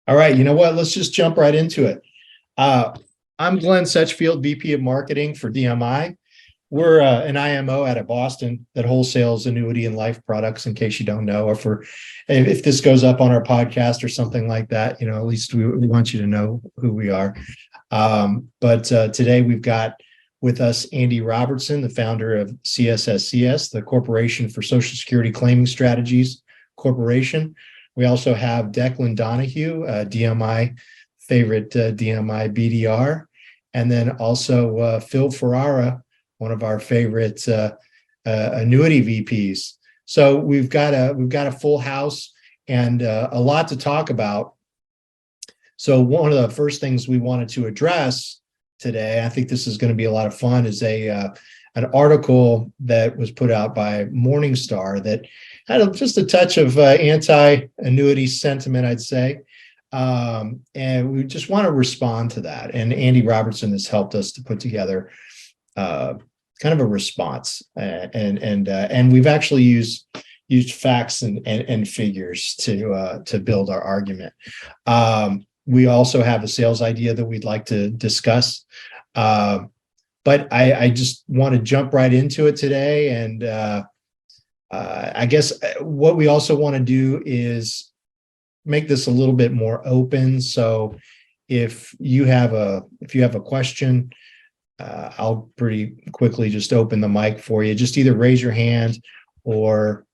All right, you know what? Let's just jump right into it. Uh, I'm Glenn Setchfield, VP of Marketing for DMI. We're an IMO out of Boston that wholesales annuity and life products, in case you don't know, or if this goes up on our podcast or something like that, at least we want you to know who we are. But today we've got with us Andy Robertson, the founder of CSSCS, the Corporation for Social Security Claiming Strategies Corporation. We also have Declan Donahue, DMI favorite DMI BDR, and then also Phil Ferrara, one of our favorite annuity VPs. So we've got a full house and a lot to talk about. So one of the first things we wanted to address today, I think this is going to be a lot of fun, is an article that was put out by Morningstar that had just a touch of anti-annuity sentiment, I'd say. And we just want to respond to that. And Andy Robertson has helped us to put together kind of a response. And we've actually used facts and figures to build our argument. We also have a sales idea that we'd like to discuss. But I just want to jump right into it today. And I guess what we also want to do is make this a little bit more open. So if you have a question, I'll pretty quickly just open the mic for you. Just either raise your hand or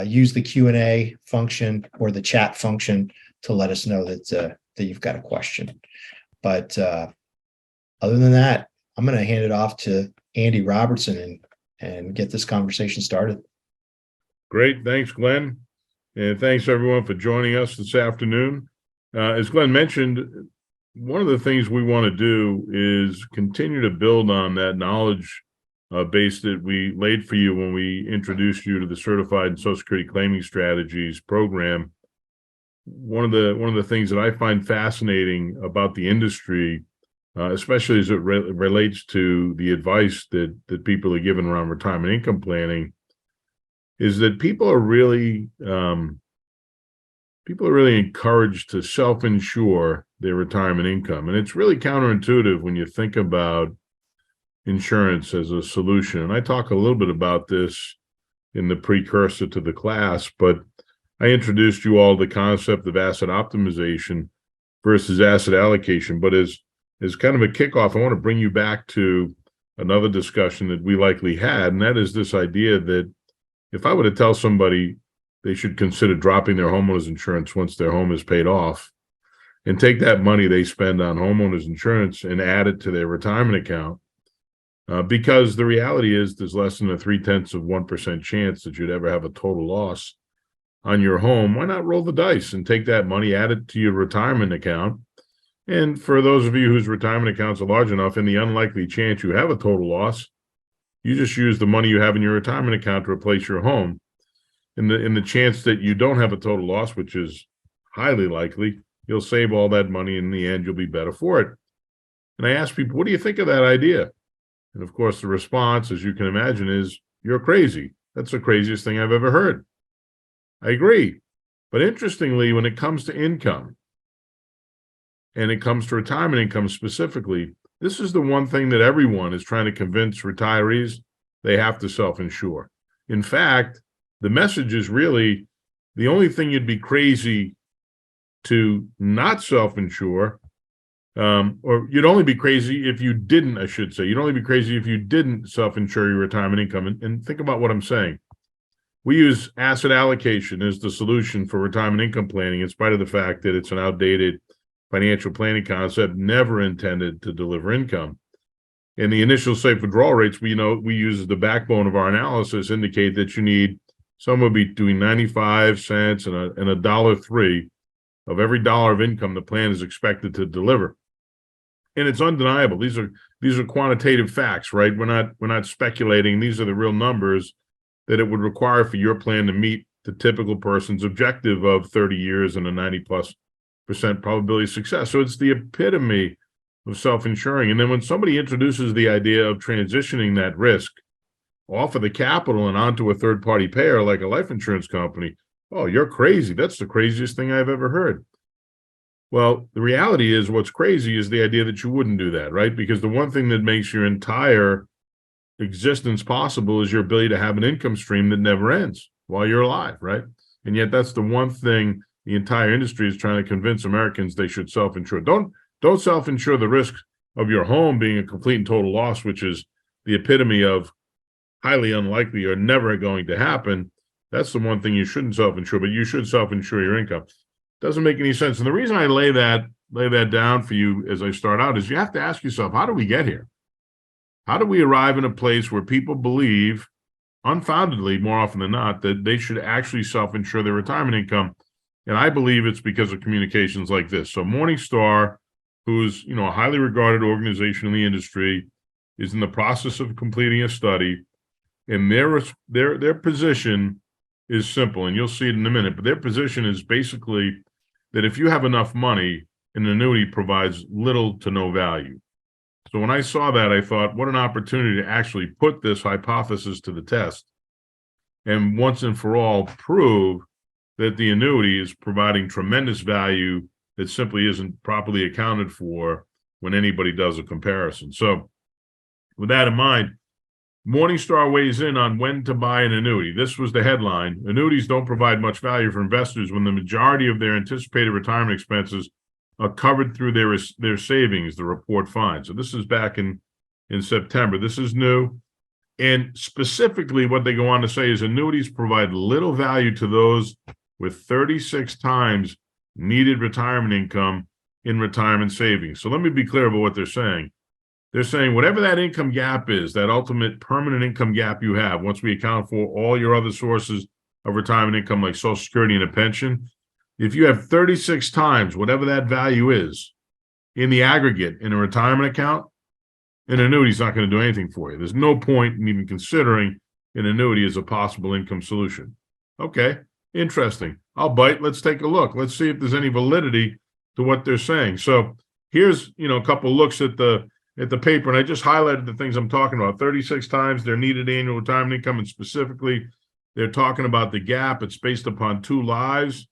use the Q&A function or the chat function to let us know that you've got a question. But other than that, I'm going to hand it off to Andy Robertson and get this conversation started. Great. Thanks, Glenn. And thanks, everyone, for joining us this afternoon. As Glenn mentioned, one of the things we want to do is continue to build on that knowledge base that we laid for you when we introduced you to the Certified and Social Security Claiming Strategies program. One of the things that I find fascinating about the industry, especially as it relates to the advice that people are given around retirement income planning, is that people are really encouraged to self-insure their retirement income. And it's really counterintuitive when you think about insurance as a solution. And I talk a little bit about this in the precursor to the class, but I introduced you all the concept of asset optimization versus asset allocation. But as kind of a kickoff, I want to bring you back to another discussion that we likely had, and that is this idea that if I were to tell somebody they should consider dropping their homeowners insurance once their home is paid off and take that money they spend on homeowners insurance and add it to their retirement account, because the reality is there's less than a 0.3% chance that you'd ever have a total loss on your home, why not roll the dice and take that money, add it to your retirement account? And for those of you whose retirement accounts are large enough, in the unlikely chance you have a total loss, you just use the money you have in your retirement account to replace your home. In the chance that you don't have a total loss, which is highly likely, you'll save all that money. In the end, you'll be better for it. And I ask people, what do you think of that idea? And of course, the response, as you can imagine, is, you're crazy. That's the craziest thing I've ever heard. I agree. But interestingly, when it comes to income, and it comes to retirement income specifically, this is the one thing that everyone is trying to convince retirees they have to self-insure. In fact, the message is really the only thing you'd be crazy to not self-insure, or you'd only be crazy if you didn't, I should say. You'd only be crazy if you didn't self-insure your retirement income. And think about what I'm saying. We use asset allocation as the solution for retirement income planning, in spite of the fact that it's an outdated financial planning concept never intended to deliver income. And the initial safe withdrawal rates we use as the backbone of our analysis indicate that you need somewhere between 95 cents and $1.03 of every dollar of income the plan is expected to deliver. And it's undeniable. These are quantitative facts, right? We're not speculating. These are the real numbers that it would require for your plan to meet the typical person's objective of 30 years and a 90+% probability of success. So it's the epitome of self-insuring. And then when somebody introduces the idea of transitioning that risk off of the capital and onto a third-party payer like a life insurance company, oh, you're crazy. That's the craziest thing I've ever heard. Well, the reality is what's crazy is the idea that you wouldn't do that, right? Because the one thing that makes your entire existence possible is your ability to have an income stream that never ends while you're alive, right? And yet that's the one thing the entire industry is trying to convince Americans they should self-insure. Don't self-insure the risk of your home being a complete and total loss, which is the epitome of highly unlikely or never going to happen. That's the one thing you shouldn't self-insure, but you should self-insure your income. Doesn't make any sense. And the reason I lay that down for you as I start out is you have to ask yourself, how do we get here? How do we arrive in a place where people believe, unfoundedly, more often than not, that they should actually self-insure their retirement income? And I believe it's because of communications like this. So Morningstar, who's a highly regarded organization in the industry, is in the process of completing a study, and their position is simple, and you'll see it in a minute. But their position is basically that if you have enough money, an annuity provides little to no value. So when I saw that, I thought, what an opportunity to actually put this hypothesis to the test and once and for all prove that the annuity is providing tremendous value that simply isn't properly accounted for when anybody does a comparison. So with that in mind, Morningstar weighs in on when to buy an annuity. This was the headline: annuities don't provide much value for investors when the majority of their anticipated retirement expenses are covered through their savings, the report finds. So this is back in September. This is new. And specifically what they go on to say is annuities provide little value to those with 36 times needed retirement income in retirement savings. So let me be clear about what they're saying. They're saying whatever that income gap is, that ultimate permanent income gap you have, once we account for all your other sources of retirement income like Social Security and a pension, if you have 36 times whatever that value is in the aggregate in a retirement account, an annuity is not going to do anything for you. There's no point in even considering an annuity as a possible income solution. Okay, interesting. I'll bite. Let's take a look. Let's see if there's any validity to what they're saying. So here's a couple looks at the paper, and I just highlighted the things I'm talking about. 36 times their needed annual retirement income, and specifically, they're talking about the gap. It's based upon 2 lives.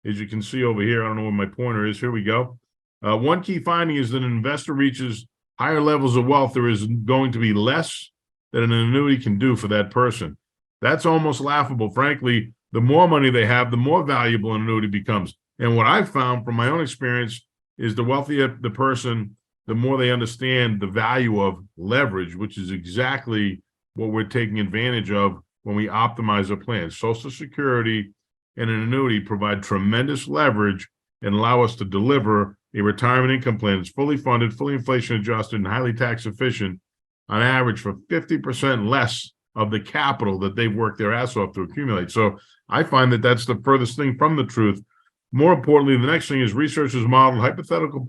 As you can see over here, I don't know where my pointer is. Here we go. One key finding is that an investor reaches higher levels of wealth, there is going to be less that an annuity can do for that person. That's almost laughable. Frankly, the more money they have, the more valuable an annuity becomes. And what I've found from my own experience is the wealthier the person, the more they understand the value of leverage, which is exactly what we're taking advantage of when we optimize a plan. Social Security and an annuity provide tremendous leverage and allow us to deliver a retirement income plan that's fully funded, fully inflation adjusted, and highly tax efficient on average for 50% less of the capital that they've worked their ass off to accumulate. So I find that that's the furthest thing from the truth. More importantly, the next thing is researchers modeled hypothetical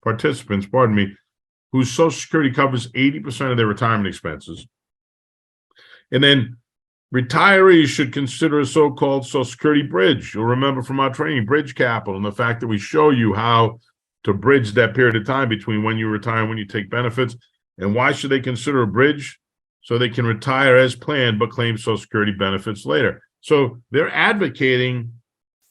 participants, whose Social Security covers 80% of their retirement expenses. And then retirees should consider a so-called Social Security bridge. You'll remember from our training, bridge capital, and the fact that we show you how to bridge that period of time between when you retire and when you take benefits. And why should they consider a bridge? So they can retire as planned, but claim Social Security benefits later. So they're advocating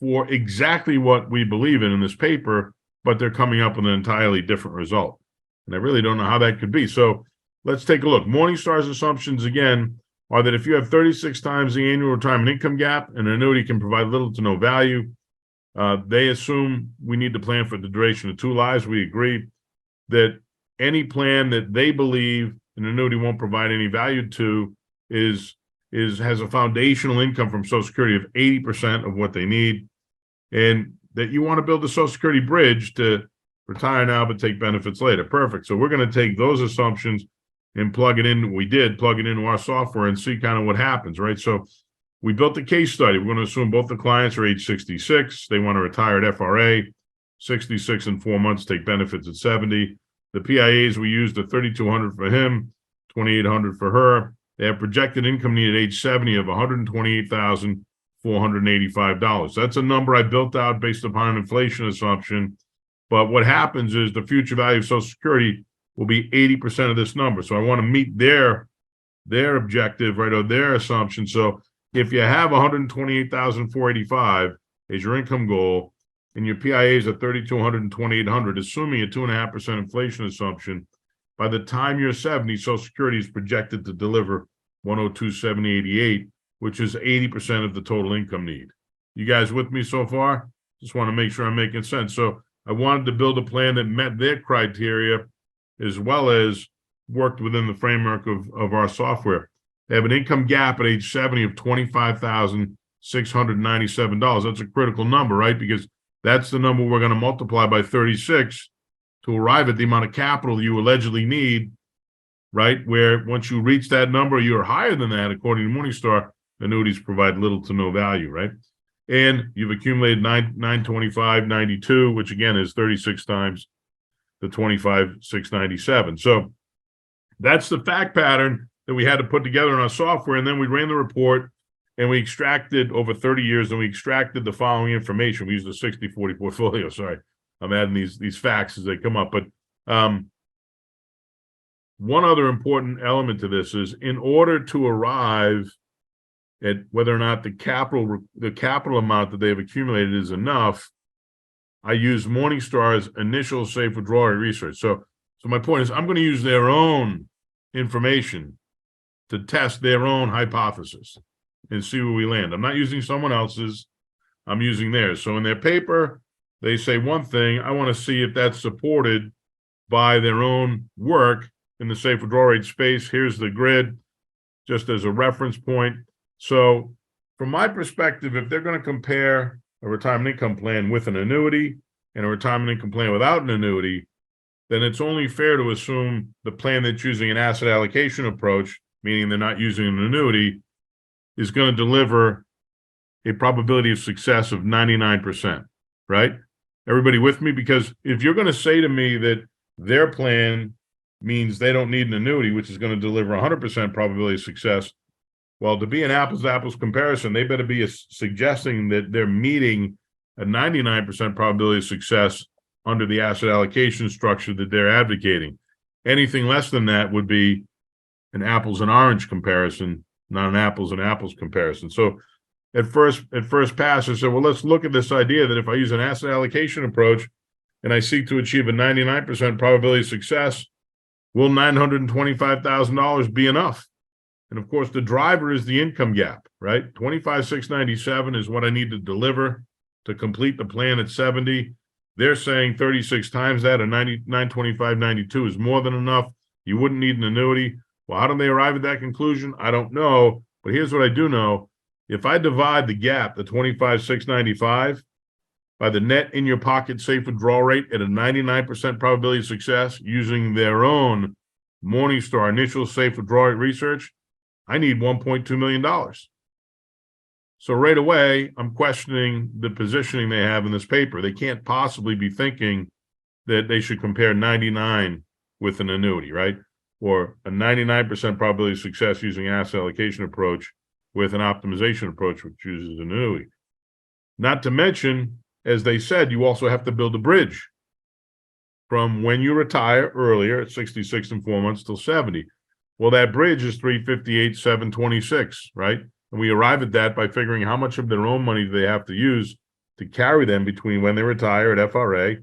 for exactly what we believe in this paper, but they're coming up with an entirely different result. And I really don't know how that could be. So let's take a look. Morningstar's assumptions, again, are that if you have 36 times the annual retirement income gap, an annuity can provide little to no value. They assume we need to plan for the duration of 2 lives. We agree that any plan that they believe an annuity won't provide any value to has a foundational income from Social Security of 80% of what they need, and that you want to build a Social Security bridge to retire now but take benefits later. Perfect. So we're going to take those assumptions and plug it into our software and see kind of what happens, right? So we built a case study. We're going to assume both the clients are age 66. They want to retire at FRA, 66 in 4 months, take benefits at 70. The PIAs we used are $3,200 for him, $2,800 for her. They have projected income need at age 70 of $128,485. That's a number I built out based upon an inflation assumption. But what happens is the future value of Social Security will be 80% of this number. So I want to meet their objective, right, or their assumption. So if you have $128,485 as your income goal, and your PIAs are 3,200 and 2,800, assuming a 2.5% inflation assumption, by the time you're 70, Social Security is projected to deliver 102,788, which is 80% of the total income need. You guys with me so far? Just want to make sure I'm making sense. So I wanted to build a plan that met their criteria as well as worked within the framework of our software. They have an income gap at age 70 of $25,697. That's a critical number, right? Because that's the number we're going to multiply by 36 to arrive at the amount of capital you allegedly need, right? Where once you reach that number, you're higher than that, according to Morningstar, annuities provide little to no value, right? And you've accumulated 925.92, which again is 36 times the 25,697. So that's the fact pattern that we had to put together in our software. And then we ran the report and we extracted over 30 years and we extracted the following information. We used a 60-40 portfolio. Sorry, I'm adding these facts as they come up. But one other important element to this is in order to arrive at whether or not the capital amount that they've accumulated is enough, I use Morningstar's initial safe withdrawal rate research. So my point is I'm going to use their own information to test their own hypothesis and see where we land. I'm not using someone else's, I'm using theirs. So in their paper, they say one thing. I want to see if that's supported by their own work in the safe withdrawal rate space. Here's the grid, just as a reference point. So from my perspective, if they're going to compare a retirement income plan with an annuity and a retirement income plan without an annuity, then it's only fair to assume the plan that's using an asset allocation approach, meaning they're not using an annuity, is going to deliver a probability of success of 99%, right? Everybody with me? Because if you're going to say to me that their plan means they don't need an annuity, which is going to deliver 100% probability of success, well, to be an apples-to-apples comparison, they better be suggesting that they're meeting a 99% probability of success under the asset allocation structure that they're advocating. Anything less than that would be an apples and orange comparison, not an apples and apples comparison. So at first pass, I said, well, let's look at this idea that if I use an asset allocation approach and I seek to achieve a 99% probability of success, will $925,000 be enough? And of course, the driver is the income gap, right? 25,697 is what I need to deliver to complete the plan at 70. They're saying 36 times that, a 925.92 is more than enough. You wouldn't need an annuity. Well, how do they arrive at that conclusion? I don't know. But here's what I do know. If I divide the gap, the 25,695, by the net in your pocket safe withdrawal rate at a 99% probability of success using their own Morningstar initial safe withdrawal rate research, I need $1.2 million. So right away, I'm questioning the positioning they have in this paper. They can't possibly be thinking that they should compare 99 with an annuity, right? Or a 99% probability of success using asset allocation approach with an optimization approach, which uses an annuity. Not to mention, as they said, you also have to build a bridge from when you retire earlier at 66 and 4 months till 70. Well, that bridge is 358,726, right? And we arrive at that by figuring how much of their own money do they have to use to carry them between when they retire at FRA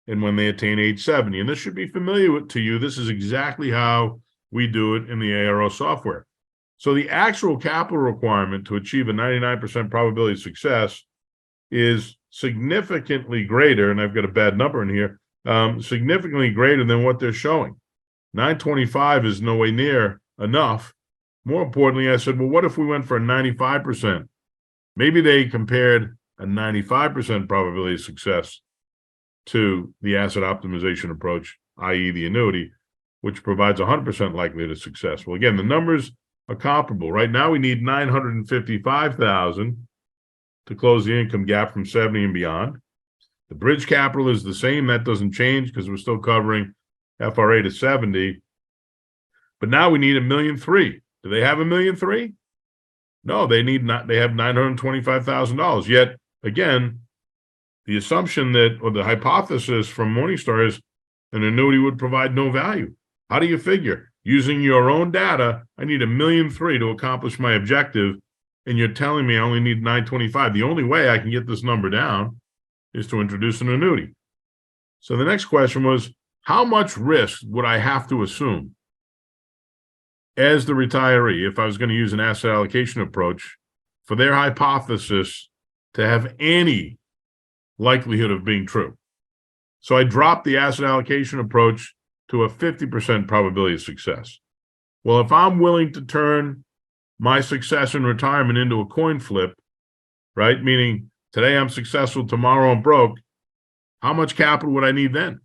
and when they attain age 70. And this should be familiar to you. This is exactly how we do it in the ARO software. So the actual capital requirement to achieve a 99% probability of success is significantly greater, and I've got a bad number in here, significantly greater than what they're showing. 925 is no way near enough. More importantly, I said, well, what if we went for a 95%? Maybe they compared a 95% probability of success to the asset optimization approach, i.e. the annuity, which provides 100% likelihood of success. Well, again, the numbers are comparable. Right now, we need 955,000 to close the income gap from 70 and beyond. The bridge capital is the same. That doesn't change because we're still covering FRA to 70. But now we need $1.3 million. Do they have $1.3 million? No, they have $925,000. Yet again, the assumption that, or the hypothesis from Morningstar is an annuity would provide no value. How do you figure? Using your own data, I need $1.3 million to accomplish my objective, and you're telling me I only need 925. The only way I can get this number down is to introduce an annuity. So the next question was, how much risk would I have to assume as the retiree if I was going to use an asset allocation approach for their hypothesis to have any likelihood of being true? So I dropped the asset allocation approach to a 50% probability of success. Well, if I'm willing to turn my success in retirement into a coin flip, right? Meaning today I'm successful, tomorrow I'm broke. How much capital would I need then?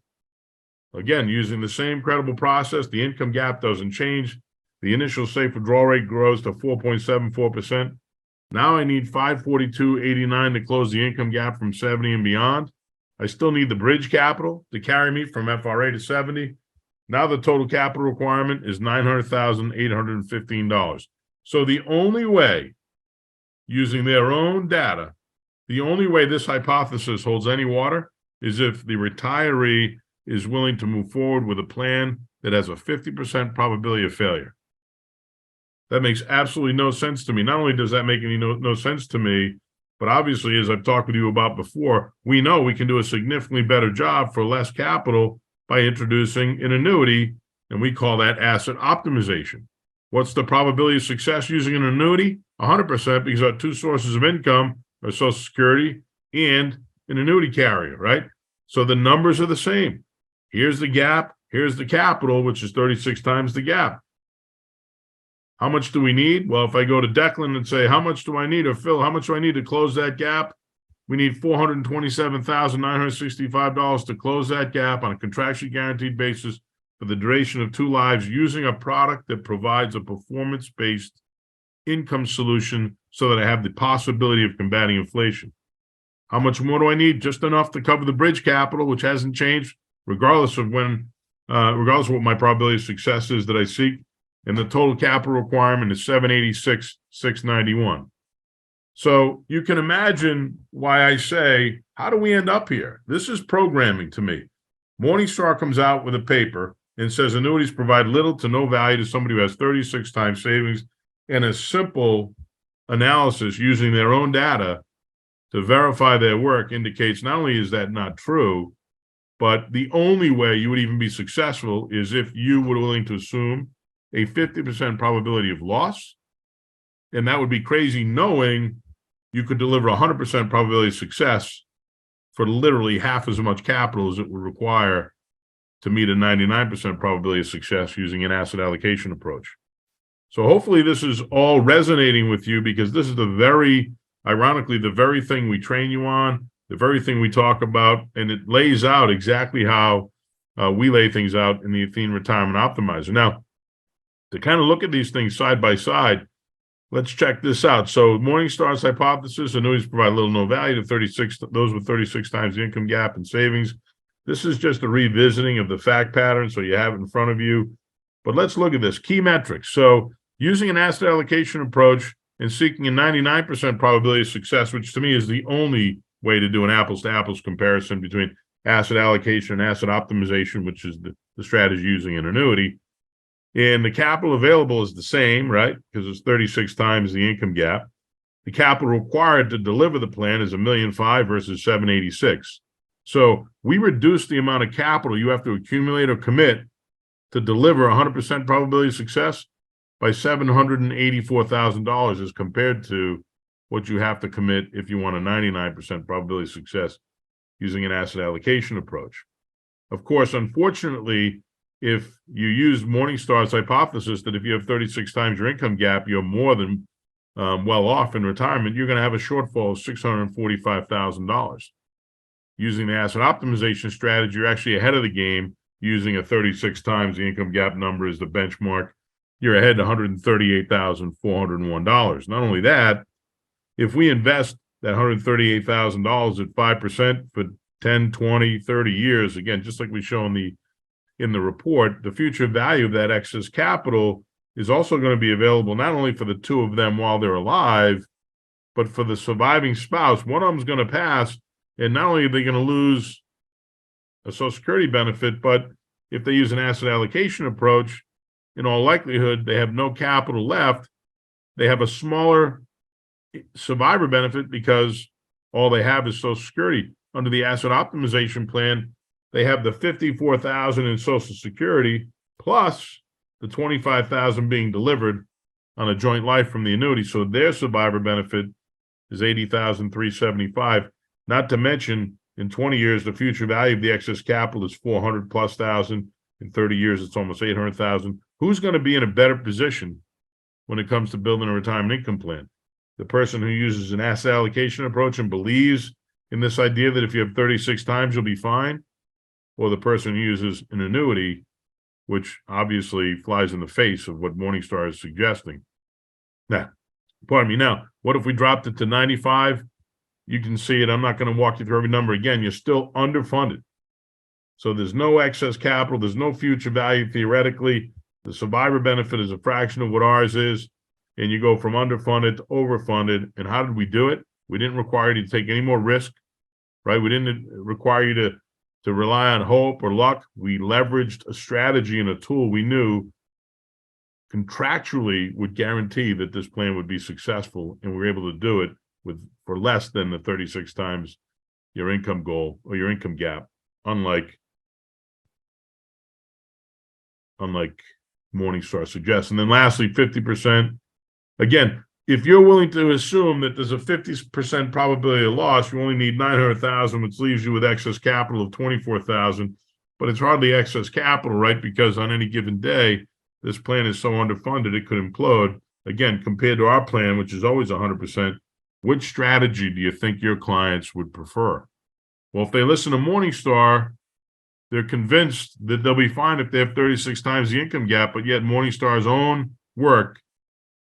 Again, using the same credible process, the income gap doesn't change. The initial safe withdrawal rate grows to 4.74%. Now I need 542.89 to close the income gap from 70 and beyond. I still need the bridge capital to carry me from FRA to 70. Now the total capital requirement is $900,815. So the only way, using their own data, the only way this hypothesis holds any water is if the retiree is willing to move forward with a plan that has a 50% probability of failure. That makes absolutely no sense to me. Not only does that make no sense to me, but obviously, as I've talked with you about before, we know we can do a significantly better job for less capital by introducing an annuity, and we call that asset optimization. What's the probability of success using an annuity? 100%, because our two sources of income are Social Security and an annuity carrier, right? So the numbers are the same. Here's the gap, here's the capital, which is 36 times the gap. How much do we need? Well, if I go to Declan and say, how much do I need? Or Phil, how much do I need to close that gap? We need $427,965 to close that gap on a contractually guaranteed basis for the duration of 2 lives using a product that provides a performance-based income solution so that I have the possibility of combating inflation. How much more do I need? Just enough to cover the bridge capital, which hasn't changed, regardless of what my probability of success is that I seek. And the total capital requirement is $786,691. So you can imagine why I say, how do we end up here? This is programming to me. Morningstar comes out with a paper and says annuities provide little to no value to somebody who has 36 times savings, and a simple analysis using their own data to verify their work indicates not only is that not true, but the only way you would even be successful is if you were willing to assume a 50% probability of loss. And that would be crazy knowing you could deliver 100% probability of success for literally half as much capital as it would require to meet a 99% probability of success using an asset allocation approach. So hopefully this is all resonating with you, because this is ironically, the very thing we train you on, the very thing we talk about, and it lays out exactly how we lay things out in the Athene Retirement Optimizer. Now, to kind of look at these things side by side, let's check this out. So Morningstar's hypothesis, annuities provide little no value to those with 36 times the income gap and savings. This is just a revisiting of the fact pattern, so you have it in front of you. But let's look at this. Key metrics. So using an asset allocation approach and seeking a 99% probability of success, which to me is the only way to do an apples-to-apples comparison between asset allocation and asset optimization, which is the strategy using an annuity. And the capital available is the same, right? Because it's 36 times the income gap. The capital required to deliver the plan is $1.5 million versus $786,000. So we reduce the amount of capital you have to accumulate or commit to deliver 100% probability of success by $784,000 as compared to what you have to commit if you want a 99% probability of success using an asset allocation approach. Of course, unfortunately, if you use Morningstar's hypothesis that if you have 36 times your income gap, you're more than well off in retirement, you're going to have a shortfall of $645,000. Using the asset optimization strategy, you're actually ahead of the game using a 36 times the income gap number as the benchmark. You're ahead to $138,401. Not only that, if we invest that $138,000 at 5% for 10, 20, 30 years, again, just like we show in the report, the future value of that excess capital is also going to be available not only for the two of them while they're alive, but for the surviving spouse. One of them's going to pass, and not only are they going to lose a Social Security benefit, but if they use an asset allocation approach, in all likelihood, they have no capital left. They have a smaller survivor benefit because all they have is Social Security. under the asset optimization plan, they have the $54,000 in Social Security plus the $25,000 being delivered on a joint life from the annuity. So their survivor benefit is $80,375. Not to mention, in 20 years, the future value of the excess capital is 400 plus thousand. In 30 years, it's almost 800,000. Who's going to be in a better position when it comes to building a retirement income plan? The person who uses an asset allocation approach and believes in this idea that if you have 36 times, you'll be fine, or the person who uses an annuity, which obviously flies in the face of what Morningstar is suggesting. Now, pardon me. Now, what if we dropped it to 95? You can see it. I'm not going to walk you through every number again. You're still underfunded. So there's no excess capital. There's no future value theoretically. The survivor benefit is a fraction of what ours is. And you go from underfunded to overfunded. And how did we do it? We didn't require you to take any more risk, right? We didn't require you to rely on hope or luck. We leveraged a strategy and a tool we knew contractually would guarantee that this plan would be successful. And we were able to do it for less than the 36 times your income goal or your income gap, unlike Morningstar suggests. And then lastly, 50%. Again, if you're willing to assume that there's a 50% probability of loss, you only need 900,000, which leaves you with excess capital of 24,000. But it's hardly excess capital, right? Because on any given day, this plan is so underfunded, it could implode. Again, compared to our plan, which is always 100%, which strategy do you think your clients would prefer? Well, if they listen to Morningstar, they're convinced that they'll be fine if they have 36 times the income gap, but yet Morningstar's own work,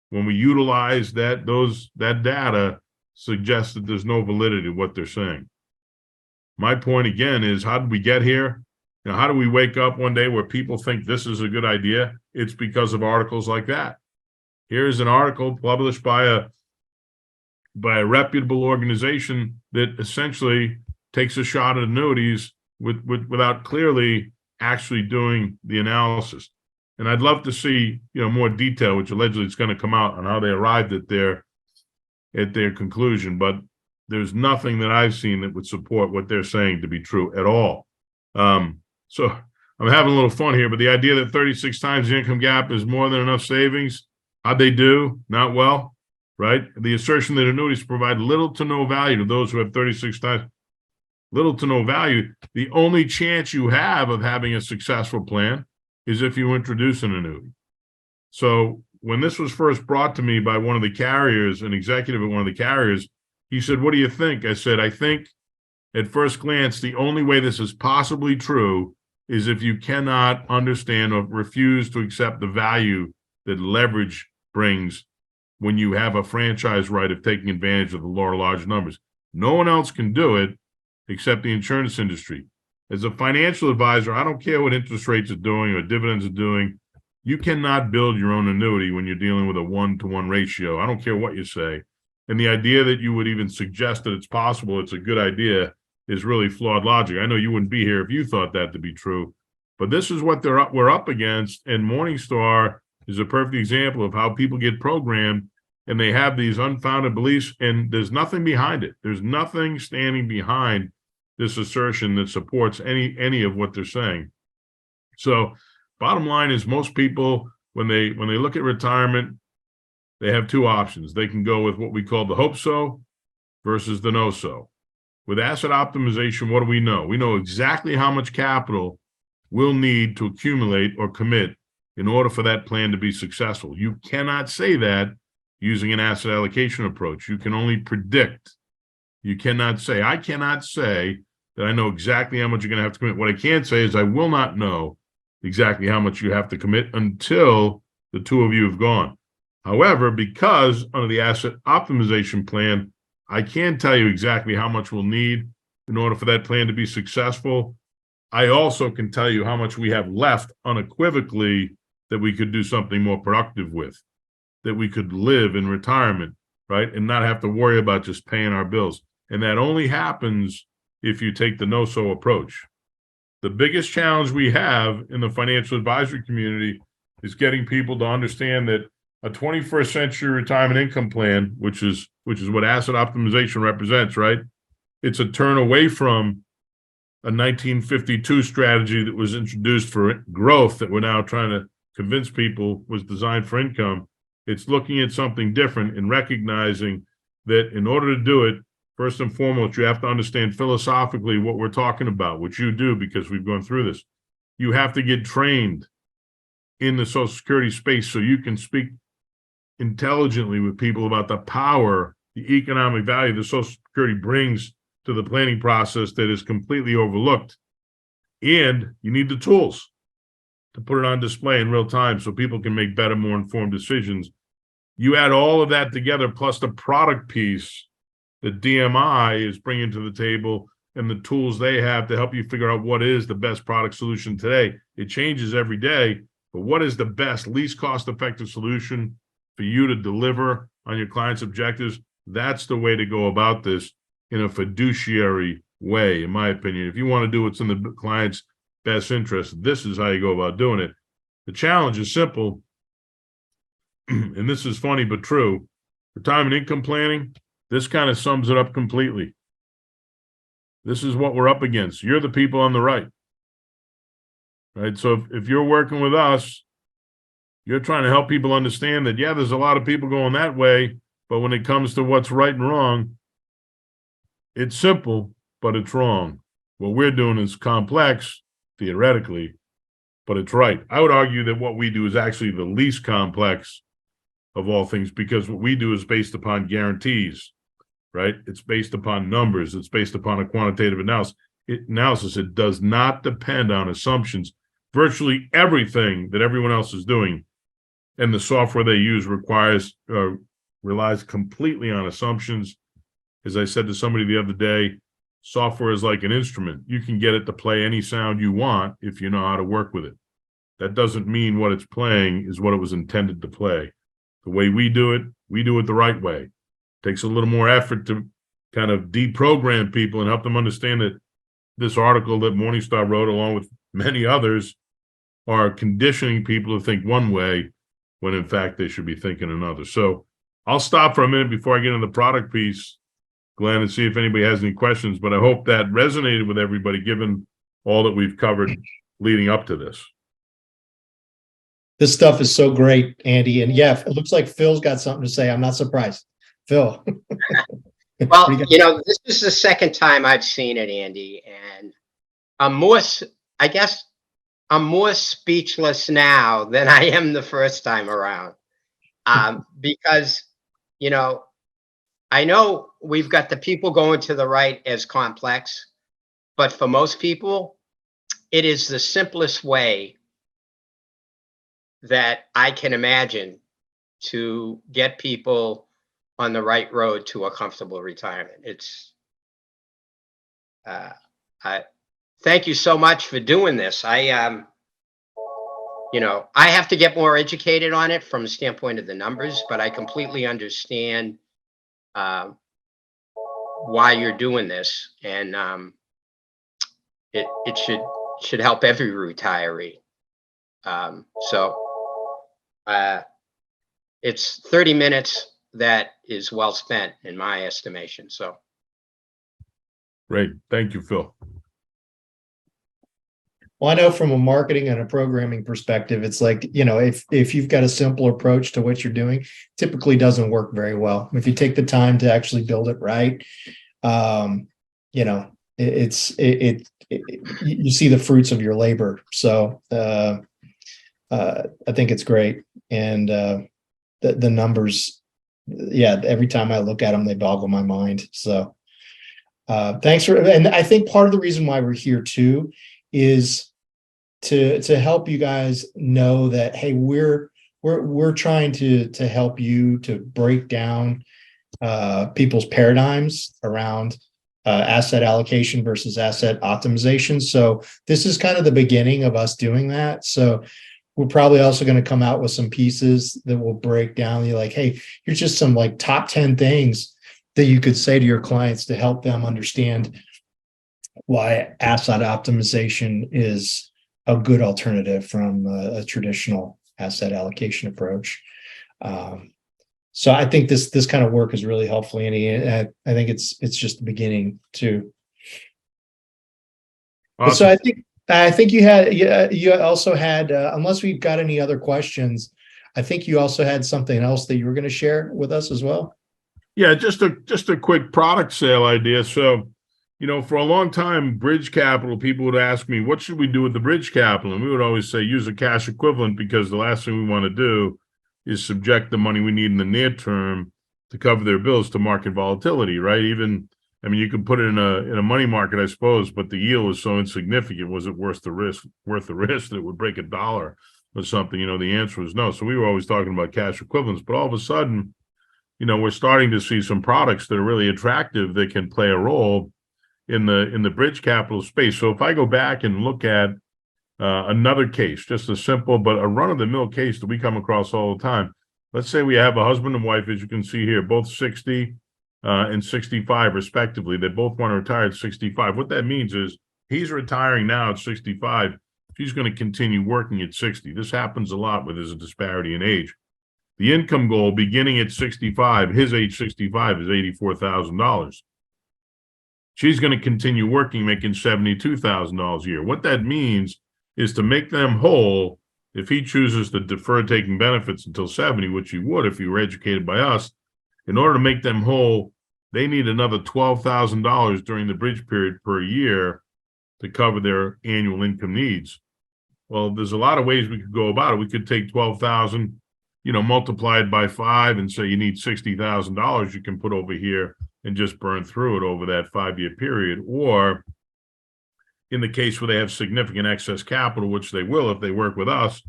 when we utilize that data, suggests that there's no validity to what they're saying. My point again is, how did we get here? How do we wake up one day where people think this is a good idea? It's because of articles like that. Here's an article published by a reputable organization that essentially takes a shot at annuities without clearly actually doing the analysis. And I'd love to see, more detail, which allegedly is going to come out on how they arrived at their conclusion. But there's nothing that I've seen that would support what they're saying to be true at all. So I'm having a little fun here, but the idea that 36 times the income gap is more than enough savings, how'd they do? Not well, right? The assertion that annuities provide little to no value to those who have 36 times, little to no value. The only chance you have of having a successful plan is if you introduce an annuity. So when this was first brought to me by one of the carriers, an executive at one of the carriers, he said, "What do you think?" I said, "I think at first glance, the only way this is possibly true is if you cannot understand or refuse to accept the value that leverage brings when you have a franchise right of taking advantage of the law of large numbers. No one else can do it except the insurance industry. As a financial advisor, I don't care what interest rates are doing or dividends are doing. You cannot build your own annuity when you're dealing with a 1-to-1 ratio. I don't care what you say. And the idea that you would even suggest that it's possible, it's a good idea, is really flawed logic. I know you wouldn't be here if you thought that to be true, but this is what we're up against. And Morningstar is a perfect example of how people get programmed and they have these unfounded beliefs, and there's nothing behind it. There's nothing standing behind this assertion that supports any of what they're saying. So bottom line is, most people, when they look at retirement, they have two options. They can go with what we call the hope so versus the no so. With asset optimization, what do we know? We know exactly how much capital we'll need to accumulate or commit in order for that plan to be successful. You cannot say that using an asset allocation approach. You can only predict. You cannot say, I cannot say that I know exactly how much you're going to have to commit. What I can say is I will not know exactly how much you have to commit until the two of you have gone. However, because under the asset optimization plan, I can tell you exactly how much we'll need in order for that plan to be successful. I also can tell you how much we have left unequivocally that we could do something more productive with, that we could live in retirement, right? And not have to worry about just paying our bills. And that only happens if you take the no-so approach. The biggest challenge we have in the financial advisory community is getting people to understand that a 21st century retirement income plan, which is what asset optimization represents, right? it's a turn away from a 1952 strategy that was introduced for growth that we're now trying to convince people was designed for income. It's looking at something different and recognizing that in order to do it, first and foremost, you have to understand philosophically what we're talking about, which you do because we've gone through this. You have to get trained in the Social Security space so you can speak intelligently with people about the power, the economic value that Social Security brings to the planning process that is completely overlooked. And you need the tools to put it on display in real time so people can make better, more informed decisions. You add all of that together, plus the product piece that DMI is bringing to the table and the tools they have to help you figure out what is the best product solution today. It changes every day, but what is the best, least cost-effective solution for you to deliver on your client's objectives? That's the way to go about this in a fiduciary way, in my opinion. If you want to do what's in the client's best interest, this is how you go about doing it. The challenge is simple, and this is funny but true. Retirement income planning, this kind of sums it up completely. This is what we're up against. You're the people on the right. Right? So if you're working with us, you're trying to help people understand that, yeah, there's a lot of people going that way, but when it comes to what's right and wrong, it's simple, but it's wrong. What we're doing is complex, theoretically, but it's right. I would argue that what we do is actually the least complex of all things, because what we do is based upon guarantees, right? It's based upon numbers. It's based upon a quantitative analysis. It does not depend on assumptions. Virtually everything that everyone else is doing and the software they use relies completely on assumptions. As I said to somebody the other day, software is like an instrument. You can get it to play any sound you want if you know how to work with it. That doesn't mean what it's playing is what it was intended to play. The way we do it the right way. It takes a little more effort to kind of deprogram people and help them understand that this article that Morningstar wrote, along with many others, are conditioning people to think one way when in fact they should be thinking another. So I'll stop for a minute before I get into the product piece, Glenn, and see if anybody has any questions, but I hope that resonated with everybody given all that we've covered leading up to this. This stuff is so great, Andy. And yeah, it looks like Phil's got something to say. I'm not surprised. Phil. Well, this is the second time I've seen it, Andy, and I'm more speechless now than I am the first time around. Because, I know we've got the people going to the right as complex, but for most people, it is the simplest way that I can imagine to get people on the right road to a comfortable retirement. Thank you so much for doing this. I have to get more educated on it from the standpoint of the numbers, but I completely understand why you're doing this, and it should help every retiree. It's 30 minutes that is well spent in my estimation. So great. Thank you, Phil. Well, I know from a marketing and a programming perspective, it's like, if you've got a simple approach to what you're doing, typically doesn't work very well. If you take the time to actually build it right, you see the fruits of your labor. So I think it's great. And the numbers, every time I look at them, they boggle my mind. So thanks and I think part of the reason why we're here too is to help you guys know that, hey, we're trying to help you to break down people's paradigms around asset allocation versus asset optimization. So this is kind of the beginning of us doing that. So we're probably also going to come out with some pieces that will break down. You're like, hey, here's just some like top 10 things that you could say to your clients to help them understand why asset optimization is a good alternative from a traditional asset allocation approach. So I think this kind of work is really helpful, Andy. And I think it's just the beginning too. But so Awesome. I think you also had unless we've got any other questions, I think you also had something else that you were going to share with us as well. Yeah, just a quick product sale idea. So, for a long time, bridge capital, people would ask me, what should we do with the bridge capital? And we would always say, use a cash equivalent, because the last thing we want to do is subject the money we need in the near term to cover their bills to market volatility, right? You could put it in a money market, I suppose, but the yield was so insignificant. Was it worth the risk that it would break $1 or something? The answer was no. So we were always talking about cash equivalents, but all of a sudden, we're starting to see some products that are really attractive that can play a role in the bridge capital space. So if I go back and look at another case, just a simple but a run-of-the-mill case that we come across all the time. Let's say we have a husband and wife, as you can see here, both 60 and 65 respectively. They both want to retire at 65. What that means is he's retiring now at 65. She's going to continue working at 60. This happens a lot where there's a disparity in age. The income goal beginning at 65, his age 65, is $84,000. She's going to continue working, making $72,000 a year. What that means is to make them whole, if he chooses to defer taking benefits until 70, which he would if he were educated by us, in order to make them whole, they need another $12,000 during the bridge period per year to cover their annual income needs. Well, there's a lot of ways we could go about it. We could take 12,000, multiply it by 5 and say you need $60,000 you can put over here and just burn through it over that 5-year period. Or in the case where they have significant excess capital, which they will if they work with us,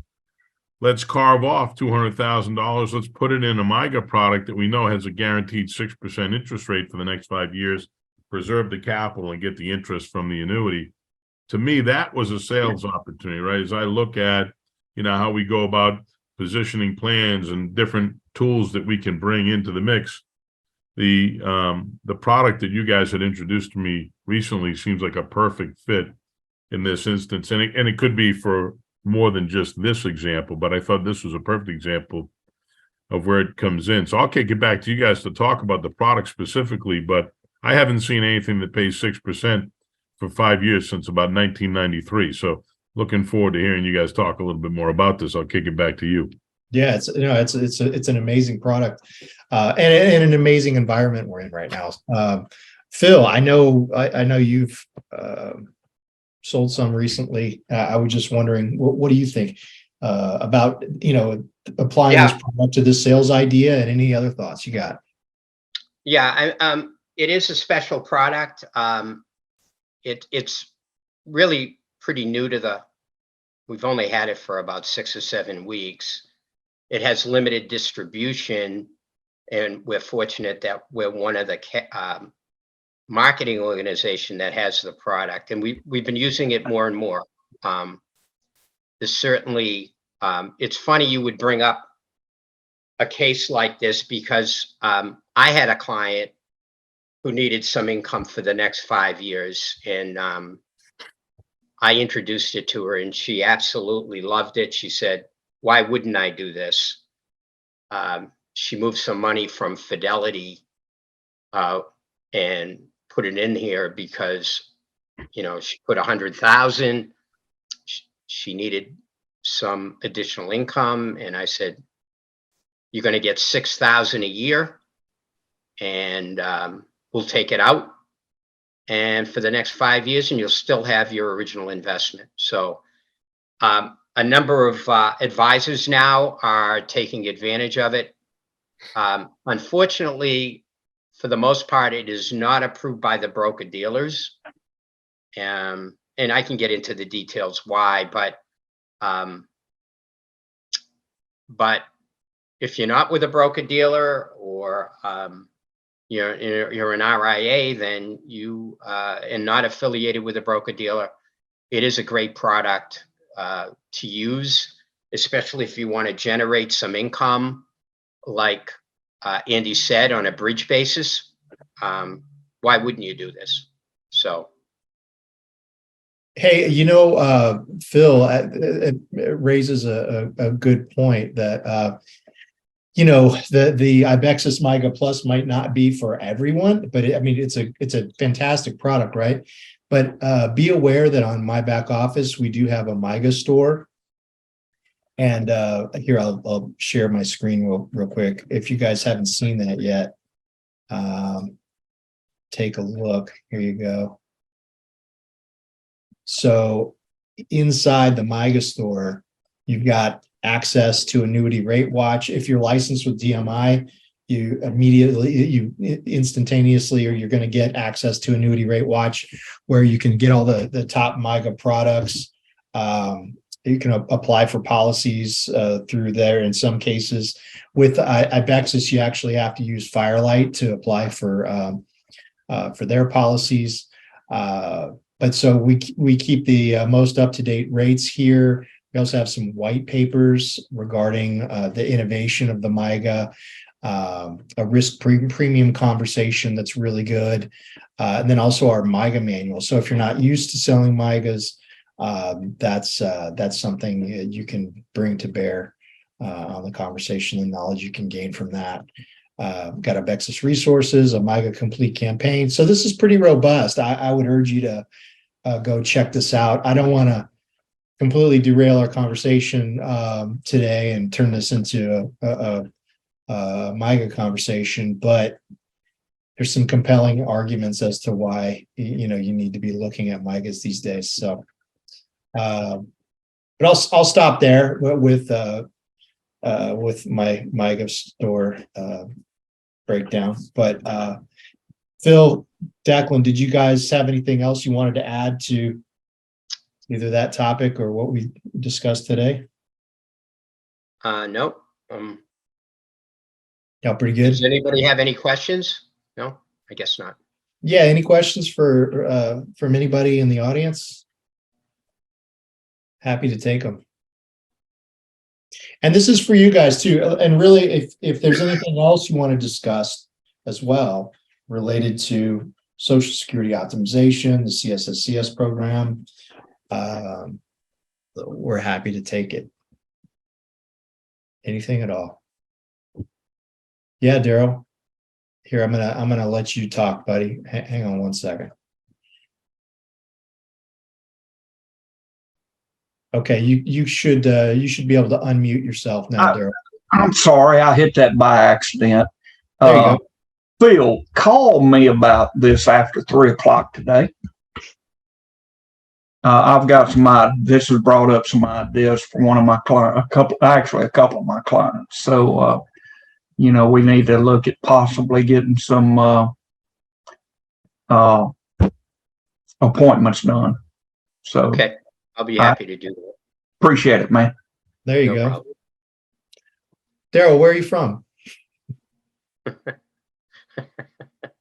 let's carve off $200,000. Let's put it in a MYGA product that we know has a guaranteed 6% interest rate for the next 5 years, preserve the capital and get the interest from the annuity. To me, that was a sales opportunity, right? As I look at, how we go about positioning plans and different tools that we can bring into the mix. The product that you guys had introduced to me recently seems like a perfect fit in this instance. And it could be for more than just this example, but I thought this was a perfect example of where it comes in. So I'll kick it back to you guys to talk about the product specifically, but I haven't seen anything that pays 6% for 5 years since about 1993. So looking forward to hearing you guys talk a little bit more about this. I'll kick it back to you. Yeah, it's an amazing product, and an amazing environment we're in right now. Phil, I know you've sold some recently. I was just wondering, what do you think about applying this product to this sales idea, and any other thoughts you got? Yeah, it is a special product. It's really pretty new to we've only had it for about 6 or 7 weeks. It has limited distribution, and we're fortunate that we're one of the marketing organization that has the product, and we've been using it more and more. There's certainly, it's funny you would bring up a case like this, because I had a client who needed some income for the next 5 years, and I introduced it to her, and she absolutely loved it. She said, "Why wouldn't I do this?" She moved some money from Fidelity and put it in here because, she put 100,000. She needed some additional income, and I said, "You're going to get 6,000 a year, and we'll take it out, and for the next 5 years, and you'll still have your original investment." So a number of advisors now are taking advantage of it. Unfortunately, for the most part, it is not approved by the broker dealers. And I can get into the details why, but if you're not with a broker dealer, or you're an RIA, then you and not affiliated with a broker dealer, it is a great product to use, especially if you want to generate some income, like Andy said, on a bridge basis. Why wouldn't you do this? So. Hey, Phil, it raises a good point that the Ibexus MIGA Plus might not be for everyone, but it's a fantastic product, right? But be aware that on my back office, we do have a MIGA store. And here, I'll share my screen real quick. If you guys haven't seen that yet, take a look. Here you go. So inside the MIGA store, you've got access to Annuity Rate Watch. If you're licensed with DMI, you instantaneously, or you're going to get access to Annuity Rate Watch, where you can get all the top MIGA products. You can apply for policies through there. In some cases, with Ibexus, you actually have to use Firelight to apply for their policies. But so we keep the most up-to-date rates here. We also have some white papers regarding the innovation of the MIGA, a risk premium conversation that's really good, and then also our MIGA manual. So if you're not used to selling MIGAs, that's something you can bring to bear on the conversation and knowledge you can gain from that. Got Ibexus resources, a MIGA complete campaign. So this is pretty robust. I would urge you to go check this out. I don't want to completely derail our conversation today and turn this into a MIGA conversation, but there's some compelling arguments as to why you need to be looking at MIGAs these days. So, but I'll stop there with my MIGA store breakdown. But Phil, Declan, did you guys have anything else you wanted to add to either that topic or what we discussed today? Nope. Yeah, pretty good. Does anybody have any questions? No, I guess not. Yeah, any questions from anybody in the audience? Happy to take them. And this is for you guys too. And really, if there's anything else you want to discuss as well related to Social Security optimization, the CSSCS program, we're happy to take it. Anything at all? Yeah, Daryl. Here, I'm gonna let you talk, buddy. Hang on one second. Okay, you should be able to unmute yourself now, Daryl. I'm sorry, I hit that by accident. There you go. Phil, call me about this after 3 o'clock today. I've got this has brought up some ideas for one of my clients, a couple of my clients. So, we need to look at possibly getting some appointments done. So, Okay, I'll be happy to do that. Appreciate it, man. There you No go. problem. Daryl, where are you from?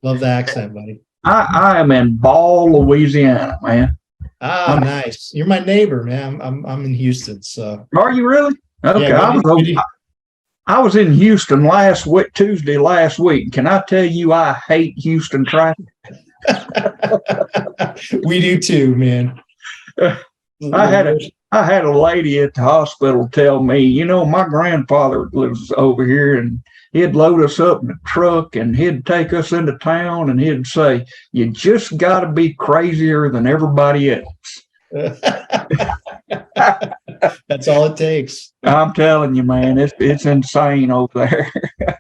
Love the accent, buddy. I am in Ball, Louisiana, man. Ah, nice. You're my neighbor, man. I'm in Houston, so. Are you really? Okay. Yeah, I was in Houston Tuesday last week. Can I tell you I hate Houston traffic? We do too, man. I had a lady at the hospital tell me, my grandfather lives over here, and he'd load us up in a truck and he'd take us into town and he'd say, "You just got to be crazier than everybody else." That's all it takes. I'm telling you, man, it's insane over there.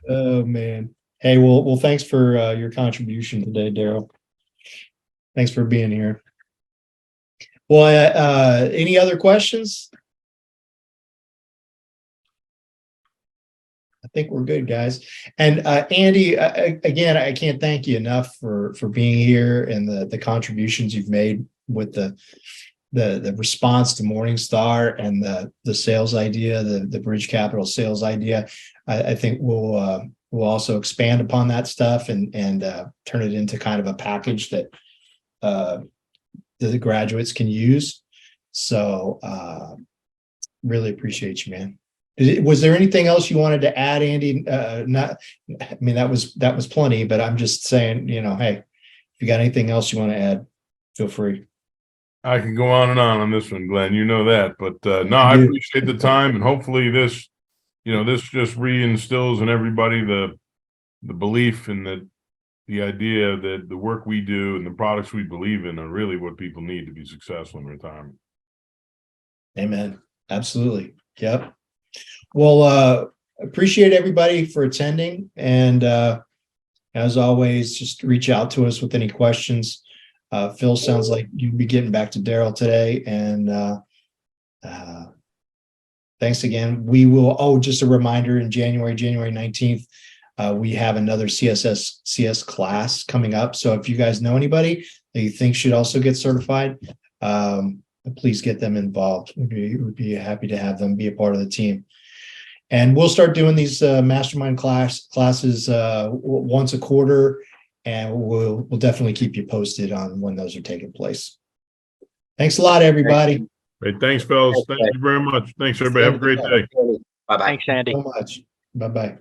Oh man. Hey, well, thanks for your contribution today, Daryl. Thanks for being here. Well, any other questions? I think we're good, guys. And Andy, again, I can't thank you enough for being here and the contributions you've made with the response to Morningstar and the sales idea, the Bridge Capital sales idea. I think we'll also expand upon that stuff and turn it into kind of a package that the graduates can use. So really appreciate you, man. Was there anything else you wanted to add, Andy? That was plenty, but I'm just saying, hey, if you got anything else you want to add, feel free. I can go on this one, Glenn. You know that, but no, I appreciate the time, and hopefully this this just reinstills in everybody the belief in that the idea that the work we do and the products we believe in are really what people need to be successful in retirement. Amen. Absolutely. Yep. Well, appreciate everybody for attending. And as always, just reach out to us with any questions. Phil, sounds like you'll be getting back to Daryl today. And thanks again. We will, just a reminder, in January 19th, we have another CSSCS class coming up. So if you guys know anybody that you think should also get certified, please get them involved. We'd be happy to have them be a part of the team. And we'll start doing these mastermind classes once a quarter, and we'll definitely keep you posted on when those are taking place. Thanks a lot, everybody. Great. Thanks, fellas. Thank you very much. Thanks, everybody. Have a great day. Bye-bye. Thanks, Andy. So much. Bye-bye.